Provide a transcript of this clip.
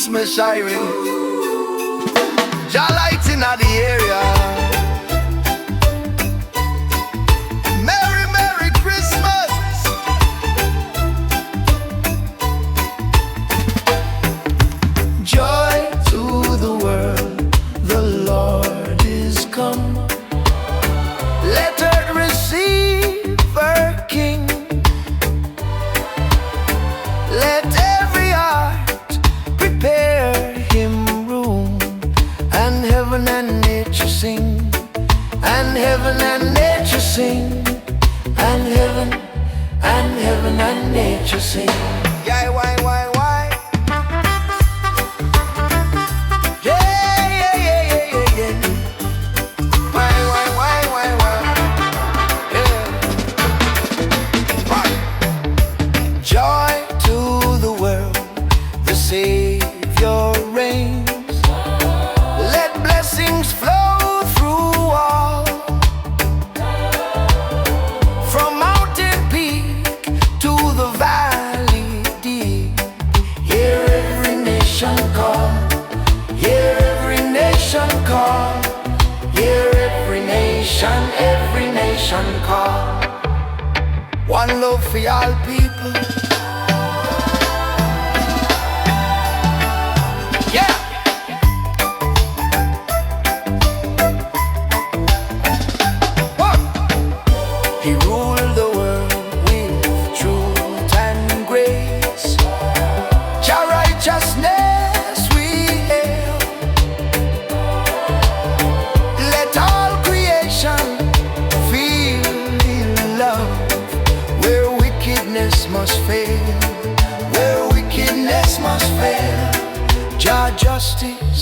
Christmas siren. Jah Light in the area. Merry, Merry Christmas. Joy to the world, the Lord is come. Let earth receive her King. Let every heart prepare him room, and heaven and nature sing, and heaven and nature sing, and heaven and nature sing. Yeah, why? Joy to the world, the Savior reigns. Let blessings flow through all, from mountain peak to the valley deep. Hear every nation call, hear every nation call, hear every nation call. One love for all people. Yeah. What? He ruled the world with truth and grace. Jah righteousness we hail. Let all creation feel His love. Where wickedness must fail, where wickedness must fail, Jah justice